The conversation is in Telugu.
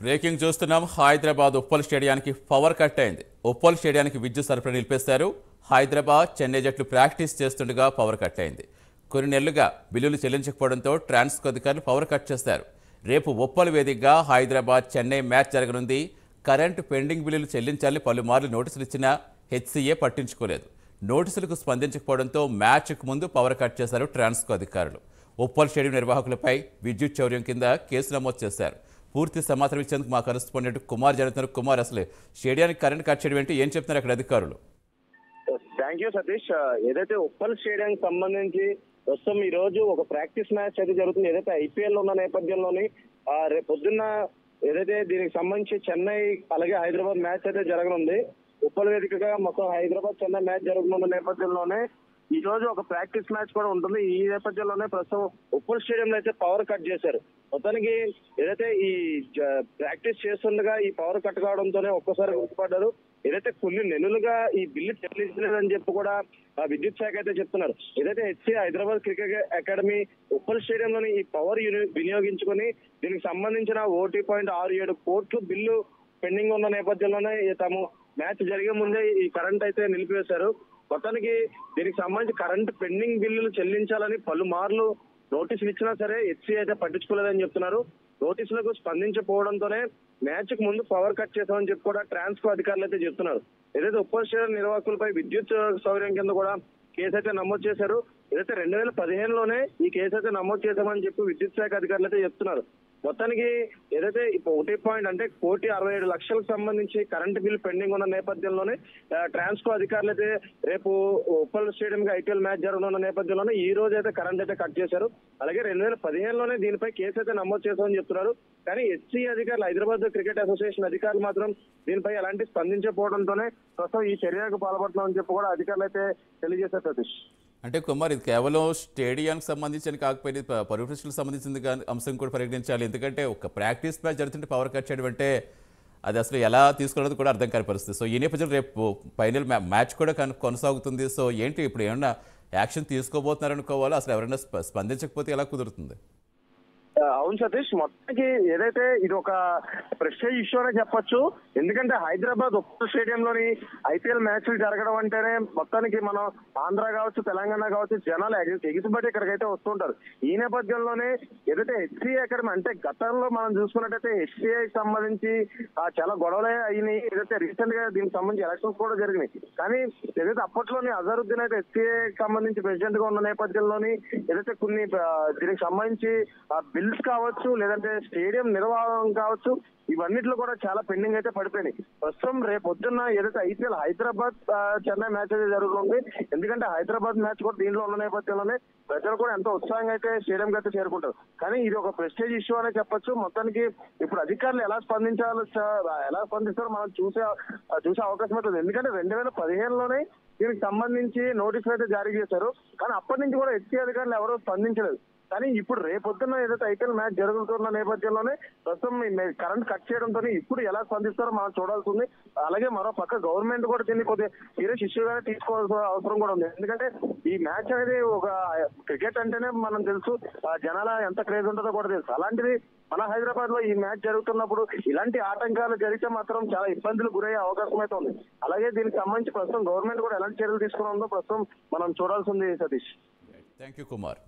బ్రేకింగ్ చూస్తున్నాం. హైదరాబాద్ ఉప్పల్ స్టేడియానికి పవర్ కట్ అయింది. ఉప్పల్ స్టేడియానికి విద్యుత్ సరఫరా నిలిపేశారు. హైదరాబాద్ చెన్నై జట్లు ప్రాక్టీస్ చేస్తుండగా పవర్ కట్ అయింది. కొన్ని నెలలుగా బిల్లులు చెల్లించకపోవడంతో ట్రాన్స్కో అధికారులు పవర్ కట్ చేశారు. రేపు ఉప్పల్ వేదికగా హైదరాబాద్ చెన్నై మ్యాచ్ జరగనుంది. కరెంటు పెండింగ్ బిల్లులు చెల్లించాలని పలుమార్లు నోటీసులు ఇచ్చినా హెచ్సీఏ పట్టించుకోలేదు. నోటీసులకు స్పందించకపోవడంతో మ్యాచ్కు ముందు పవర్ కట్ చేశారు ట్రాన్స్కో అధికారులు. ఉప్పల్ స్టేడియం నిర్వాహకులపై విద్యుత్ చౌర్యం కింద కేసు నమోదు చేశారు. పూర్తి సమాచారం ఇచ్చేందుకు మా కరెస్పాండెంట్ కుమార్ జరుగుతున్నారు. కుమార్, అసలు స్టేడియానికి కరెంట్ కట్ చేయడం ఏంటి, ఏం చెప్తున్నారు అక్కడ అధికారులు? Thank you Satish. ఏదైతే ఉప్పల్ స్టేడియానికి సంబంధించి ప్రస్తుతం ఈ రోజు ఒక ప్రాక్టీస్ మ్యాచ్ అయితే జరుగుతుంది. ఏదైతే ఐపీఎల్ ఉన్న నేపథ్యంలోని రేపు పొద్దున్న ఏదైతే దీనికి సంబంధించి చెన్నై అలాగే హైదరాబాద్ మ్యాచ్ అయితే జరగనుంది. ఉప్పల్ వేదికగా మొత్తం హైదరాబాద్ చెన్నై మ్యాచ్ జరుగుతున్న నేపథ్యంలోనే ఈ రోజు ఒక ప్రాక్టీస్ మ్యాచ్ కూడా ఉంటుంది. ఈ నేపథ్యంలోనే ప్రస్తుతం ఉప్పల్ స్టేడియంలో అయితే పవర్ కట్ చేశారు. మొత్తానికి ఏదైతే ఈ ప్రాక్టీస్ చేస్తుండగా ఈ పవర్ కట్ కావడంతోనే ఒక్కసారి గుర్తుపడ్డారు. ఏదైతే కొన్ని నెలలుగా ఈ బిల్లు చెల్లించలేదని చెప్పి కూడా విద్యుత్ శాఖ అయితే చెప్తున్నారు. ఏదైతే HC Hyderabad cricket academy Uppal స్టేడియంలోని ఈ పవర్ వినియోగించుకొని దీనికి సంబంధించిన 1.67 కోట్లు బిల్లు పెండింగ్ ఉన్న నేపథ్యంలోనే తాము మ్యాచ్ జరిగే ముందే ఈ కరెంట్ అయితే నిలిపివేశారు. మొత్తానికి దీనికి సంబంధించి కరెంట్ పెండింగ్ బిల్లులు చెల్లించాలని పలుమార్లు నోటీసులు ఇచ్చినా సరే హెచ్సీ అయితే పట్టించుకోలేదని చెప్తున్నారు. నోటీసులకు స్పందించకపోవడంతోనే మ్యాచ్ కు ముందు పవర్ కట్ చేశామని చెప్పి కూడా ట్రాన్స్కో అధికారులు అయితే చెప్తున్నారు. ఏదైతే ఉప్పల్ స్టేడియం నిర్వాహకులపై విద్యుత్ సౌకర్యం కింద కూడా కేసు అయితే నమోదు చేశారు. ఏదైతే 2015లోనే ఈ కేసు అయితే నమోదు చేశామని చెప్పి విద్యుత్ శాఖ అధికారులు అయితే చెప్తున్నారు. మొత్తానికి ఏదైతే ఇప్పుడు 1.67 కోటి సంబంధించి కరెంట్ బిల్ పెండింగ్ ఉన్న నేపథ్యంలోనే ట్రాన్స్కో అధికారులు అయితే రేపు ఉప్పల్ స్టేడియం కి ఐపీఎల్ మ్యాచ్ జరగనున్న నేపథ్యంలోనే ఈ రోజు అయితే కరెంట్ అయితే కట్ చేశారు. అలాగే 2015లోనే దీనిపై కేసు అయితే నమోదు చేశామని చెప్తున్నారు. కానీ హెచ్సీ అధికారులు, హైదరాబాద్ క్రికెట్ అసోసియేషన్ అధికారులు మాత్రం దీనిపై ఎలాంటి స్పందించకపోవడంతోనే ప్రస్తుతం ఈ చర్యకు పాల్పడుతున్నామని చెప్పి కూడా అధికారులు అయితే తెలియజేశారు. సతీష్, అంటే కుమార్, ఇది కేవలం స్టేడియానికి సంబంధించిన కాకపోతే పరిరక్షణకు సంబంధించింది అంశం కూడా పరిగణించాలి. ఎందుకంటే ఒక ప్రాక్టీస్ మ్యాచ్ జరుగుతుంటే పవర్ కట్ చేయడం అంటే అది అసలు ఎలా తీసుకున్నది కూడా అర్థం కాని పరిస్థితి. సో ఈ నేపథ్యంలో రేపు ఫైనల్ మ్యాచ్ కూడా కొనసాగుతుంది. సో ఏంటి ఇప్పుడు ఏమన్నా యాక్షన్ తీసుకోబోతున్నారు అనుకోవాలో, అసలు ఎవరైనా స్పందించకపోతే ఎలా కుదురుతుంది? అవును సతీష్, మొత్తానికి ఏదైతే ఇది ఒక ప్రెస్టేజ్ ఇష్యూ అనే చెప్పొచ్చు. ఎందుకంటే హైదరాబాద్ ఉప్పల్ స్టేడియంలోని ఐపీఎల్ మ్యాచ్లు జరగడం అంటేనే మొత్తానికి మనం ఆంధ్ర కావచ్చు, తెలంగాణ కావచ్చు, జనాలు ఎగిసిబట్టి ఇక్కడికైతే వస్తుంటారు. ఈ నేపథ్యంలోనే ఏదైతే హెచ్సీ అకాడమీ, అంటే గతంలో మనం చూసుకున్నట్టయితే హెచ్సీఐకి సంబంధించి చాలా గొడవలే అయినాయి. ఏదైతే రీసెంట్ గా దీనికి సంబంధించి ఎలక్షన్స్ కూడా జరిగినాయి. కానీ ఏదైతే అప్పట్లోని అజరుద్దీన్ అయితే హెచ్సీఐకి సంబంధించి ప్రెసిడెంట్ గా ఉన్న నేపథ్యంలోని ఏదైతే కొన్ని దీనికి సంబంధించి బిల్స్ కావచ్చు, లేదంటే స్టేడియం నిర్వహణ కావచ్చు, ఇవన్నిట్లో కూడా చాలా పెండింగ్ అయితే పడిపోయినాయి. ప్రస్తుతం రేపు పొద్దున్న ఏదైతే ఐపీఎల్ హైదరాబాద్ చెన్నై మ్యాచ్ అయితే జరుగుతుంది. ఎందుకంటే హైదరాబాద్ మ్యాచ్ కూడా దీనిలో ఉన్న నేపథ్యంలోనే ప్రజలు కూడా ఎంతో ఉత్సాహంగా అయితే స్టేడియం అయితే చేరుకుంటారు. కానీ ఇది ఒక ప్రెస్టేజ్ ఇష్యూ అనే చెప్పొచ్చు. మొత్తానికి ఇప్పుడు అధికారులు ఎలా స్పందిస్తారో మనం చూసే అవకాశం అవుతుంది. ఎందుకంటే 2015లోనే దీనికి సంబంధించి నోటీసులు అయితే జారీ చేశారు. కానీ అప్పటి నుంచి కూడా హెచ్సీ అధికారులు ఎవరూ స్పందించలేదు. కానీ ఇప్పుడు రేపొద్దున ఏదైతే ఐపీఎల్ మ్యాచ్ జరుగుతున్న నేపథ్యంలోనే ప్రస్తుతం కరెంట్ కట్ చేయడంతో ఇప్పుడు ఎలా స్పందిస్తారో మనం చూడాల్సి ఉంది. అలాగే మరో పక్క గవర్నమెంట్ కూడా దీన్ని కొద్దిగా సీరియస్ ఇష్యూగానే తీసుకోవాల్సిన అవసరం కూడా ఉంది. ఎందుకంటే ఈ మ్యాచ్ అనేది ఒక క్రికెట్ అంటేనే మనం తెలుసు జనాల ఎంత క్రేజ్ ఉంటుందో కూడా తెలుసు. అలాంటిది మన హైదరాబాద్ లో ఈ మ్యాచ్ జరుగుతున్నప్పుడు ఇలాంటి ఆటంకాలు జరిగితే మాత్రం చాలా ఇబ్బందులు గురయ్యే అవకాశం అయితే ఉంది. అలాగే దీనికి సంబంధించి ప్రస్తుతం గవర్నమెంట్ కూడా ఎలాంటి చర్యలు తీసుకుని ఉందో ప్రస్తుతం మనం చూడాల్సి ఉంది. Satish, thank you Kumar.